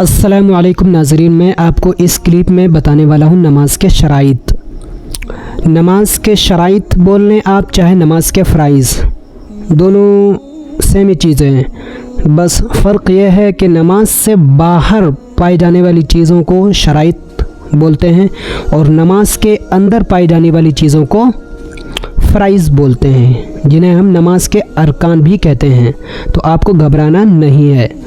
अस्सलामु अलैकुम नाज़रीन, मैं आपको इस क्लिप में बताने वाला हूँ नमाज के शराइत। नमाज के शराइत बोल लें आप, चाहे नमाज के फ़राइज़, दोनों सेम ही चीज़ें हैं। बस फ़र्क यह है कि नमाज से बाहर पाई जाने वाली चीज़ों को शराइत बोलते हैं और नमाज के अंदर पाई जाने वाली चीज़ों को फ़राइज़ बोलते हैं, जिन्हें हम नमाज के अरकान भी कहते हैं। तो आपको घबराना नहीं है।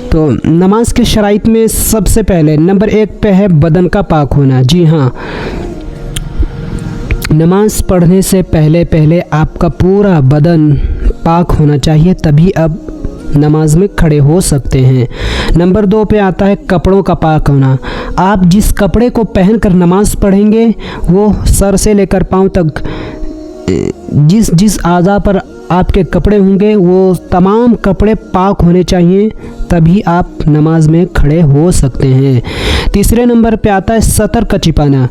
तो नमाज के शराइत में सबसे पहले नंबर 1 पे है बदन का पाक होना। जी हाँ, नमाज पढ़ने से पहले आपका पूरा बदन पाक होना चाहिए, तभी अब नमाज में खड़े हो सकते हैं। नंबर 2 पे आता है कपड़ों का पाक होना। आप जिस कपड़े को पहनकर नमाज पढ़ेंगे वो सर से लेकर पाँव तक जिस आज़ा पर आपके कपड़े होंगे वो तमाम कपड़े पाक होने चाहिए, तभी आप नमाज में खड़े हो सकते हैं। तीसरे नंबर पे आता है सतर का छिपाना।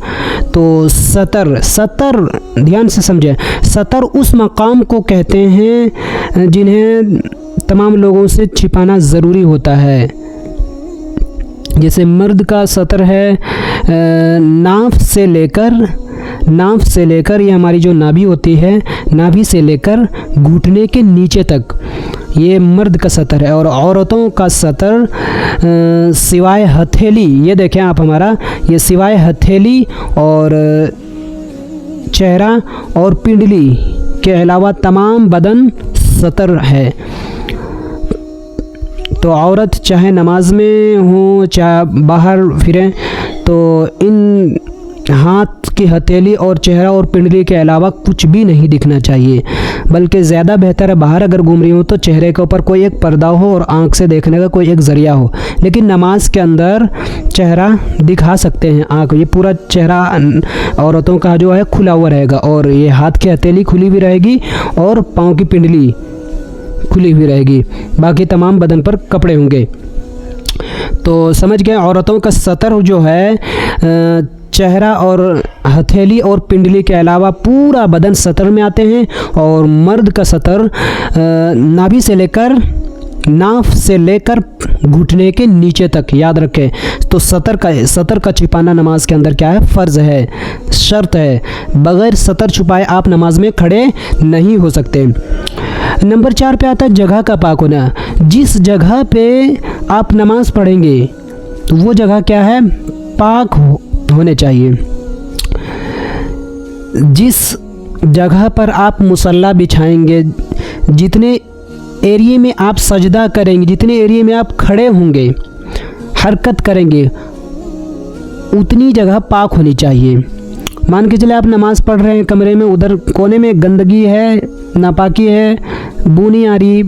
तो सतर ध्यान से समझें, सतर उस मकाम को कहते हैं जिन्हें तमाम लोगों से छिपाना ज़रूरी होता है। जैसे मर्द का सतर है नाफ से लेकर ये हमारी जो नाभि होती है, नाभि से लेकर घुटने के नीचे तक, ये मर्द का सतर है। और औरतों का सतर सिवाय हथेली, ये देखें आप हमारा, ये सिवाय हथेली और चेहरा और पिंडली के अलावा तमाम बदन सतर है। तो औरत चाहे नमाज में हो चाहे बाहर फिरें, तो इन हाथ की हथेली और चेहरा और पिंडली के अलावा कुछ भी नहीं दिखना चाहिए। बल्कि ज़्यादा बेहतर है बाहर अगर घूम रही हो तो चेहरे के ऊपर कोई एक पर्दा हो और आंख से देखने का कोई एक ज़रिया हो। लेकिन नमाज के अंदर चेहरा दिखा सकते हैं, आंख, ये पूरा चेहरा औरतों का जो है खुला हुआ रहेगा और ये हाथ की हथेली खुली हुई रहेगी और पाँव की पिंडली खुली हुई रहेगी, बाकी तमाम बदन पर कपड़े होंगे। तो समझ गए, औरतों का सतर जो है चेहरा और हथेली और पिंडली के अलावा पूरा बदन सतर में आते हैं, और मर्द का सतर नाभि से लेकर नाफ से लेकर घुटने के नीचे तक, याद रखें। तो सतर का छिपाना नमाज के अंदर क्या है, फ़र्ज़ है, शर्त है। बग़ैर सतर छुपाए आप नमाज में खड़े नहीं हो सकते। नंबर 4 पे आता है जगह का पाक होना। जिस जगह पे आप नमाज पढ़ेंगे तो वो जगह क्या है, पाक होने चाहिए। जिस जगह पर आप मुसल्ला बिछाएंगे, जितने एरिया में आप सजदा करेंगे, जितने एरिया में आप खड़े होंगे, हरकत करेंगे, उतनी जगह पाक होनी चाहिए। मान के चले आप नमाज़ पढ़ रहे हैं कमरे में, उधर कोने में गंदगी है, नापाकी है, बू नहीं आ रही,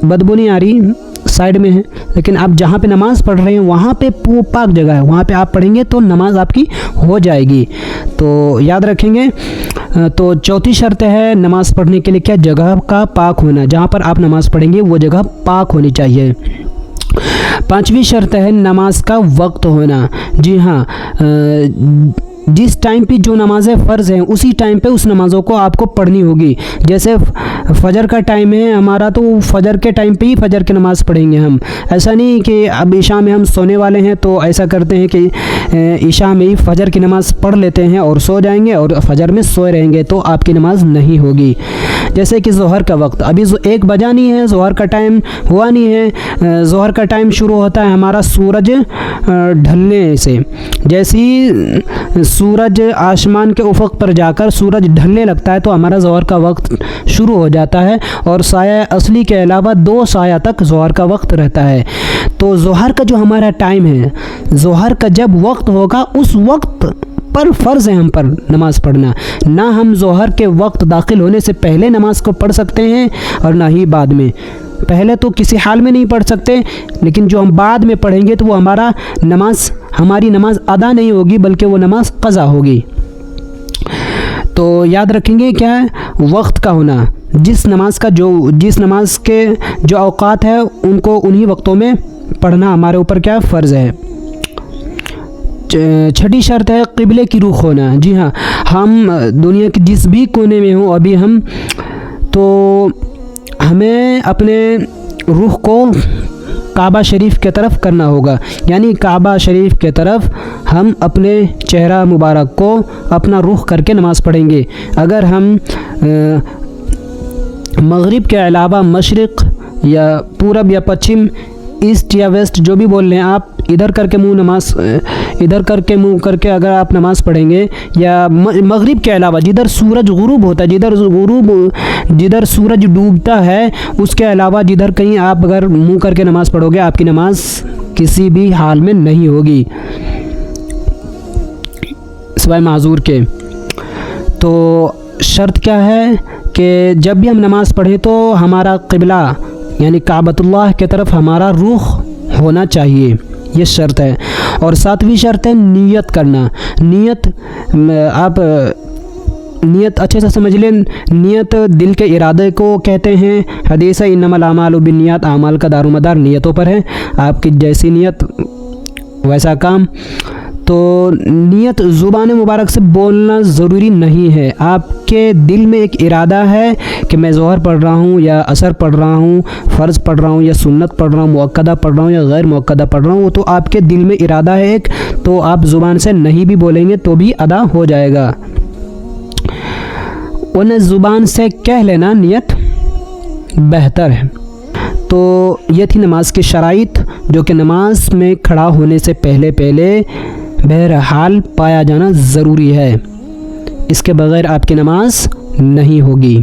बदबू नहीं आ रही, साइड में है, लेकिन आप जहाँ पे नमाज़ पढ़ रहे हैं वहाँ पे पाक जगह है, वहाँ पे आप पढ़ेंगे तो नमाज आपकी हो जाएगी। तो याद रखेंगे। तो चौथी शर्त है नमाज़ पढ़ने के लिए क्या, जगह का पाक होना। जहाँ पर आप नमाज़ पढ़ेंगे वो जगह पाक होनी चाहिए। 5वीं शर्त है नमाज का वक्त होना। जी हाँ, जिस टाइम पे जो नमाज़ें फ़र्ज़ हैं उसी टाइम पे उस नमाज़ों को आपको पढ़नी होगी। जैसे फ़जर का टाइम है हमारा, तो फ़जर के टाइम पे ही फ़जर की नमाज़ पढ़ेंगे हम। ऐसा नहीं कि अब ईशा में हम सोने वाले हैं तो ऐसा करते हैं कि ईशा में ही फ़जर की नमाज़ पढ़ लेते हैं और सो जाएंगे और फ़जर में सोए रहेंगे, तो आपकी नमाज़ नहीं होगी। जैसे कि ज़ोहर का वक्त अभी 1 बजा नहीं है, ज़ोहर का टाइम हुआ नहीं है। ज़ोहर का टाइम शुरू होता है हमारा सूरज ढलने से। जैसे ही सूरज आसमान के उफ़क़ पर जाकर सूरज ढलने लगता है तो हमारा ज़ोहर का वक्त शुरू हो जाता है, और साया असली के अलावा 2 साया तक ज़ोहर का वक्त रहता है। तो ज़ोहर का जो हमारा टाइम है, ज़ोहर का जब वक्त होगा उस वक्त पर फ़र्ज़ है हम पर नमाज़ पढ़ना। ना हम ज़ोहर के वक्त दाखिल होने से पहले नमाज को पढ़ सकते हैं और ना ही बाद में। पहले तो किसी हाल में नहीं पढ़ सकते, लेकिन जो हम बाद में पढ़ेंगे तो वो हमारी नमाज अदा नहीं होगी, बल्कि वो नमाज क़ज़ा होगी। तो याद रखेंगे क्या है, वक्त का होना। जिस नमाज के जो औक़ात है उनको उन्हीं वक्तों में पढ़ना हमारे ऊपर क्या फ़र्ज़ है। 6ठी शर्त है क़िबले की रुख होना। जी हाँ, हम दुनिया के जिस भी कोने में हों अभी हम, तो हमें अपने रुख को काबा शरीफ की तरफ करना होगा। यानी काबा शरीफ की तरफ हम अपने चेहरा मुबारक को अपना रुख करके नमाज़ पढ़ेंगे। अगर हम मगरिब के अलावा मशरिक़ या पूरब या पश्चिम, ईस्ट या वेस्ट, जो भी बोल रहे हैं आप, इधर करके मुंह करके अगर आप नमाज़ पढ़ेंगे, या मगरिब के अलावा जिधर सूरज गुरूब होता है, जिधर सूरज डूबता है, उसके अलावा जिधर कहीं आप अगर मुंह करके नमाज़ पढ़ोगे, आपकी नमाज़ किसी भी हाल में नहीं होगी सिवाय माजूर के। तो शर्त क्या है कि जब भी हम नमाज़ पढ़ें तो हमारा क़िबला यानी काबतुल्लाह की तरफ हमारा रुख होना चाहिए, ये शर्त है। और सातवीं शर्त है नियत करना। नियत अच्छे से समझ लें। नियत दिल के इरादे को कहते हैं। हदीस है इन्नमल आमालु बिन्नियात, आमाल का दारोमदार नियतों पर है। आपकी जैसी नियत वैसा काम। तो नियत ज़ुबान मुबारक से बोलना ज़रूरी नहीं है। आपके दिल में एक इरादा है कि मैं ज़ोहर पढ़ रहा हूँ या असर पढ़ रहा हूँ, फ़र्ज़ पढ़ रहा हूँ या सुन्नत पढ़ रहा हूँ, मुअक्कदा पढ़ रहा हूँ या गैर मुअक्कदा पढ़ रहा हूँ, वो तो आपके दिल में इरादा है एक, तो आप ज़ुबान से नहीं भी बोलेंगे तो भी अदा हो जाएगा। उन्हें ज़ुबान से कह लेना नियत बेहतर है। तो ये थी नमाज की शराइत, जो कि नमाज में खड़ा होने से पहले बहरहाल पाया जाना ज़रूरी है। इसके बग़ैर आपकी नमाज नहीं होगी।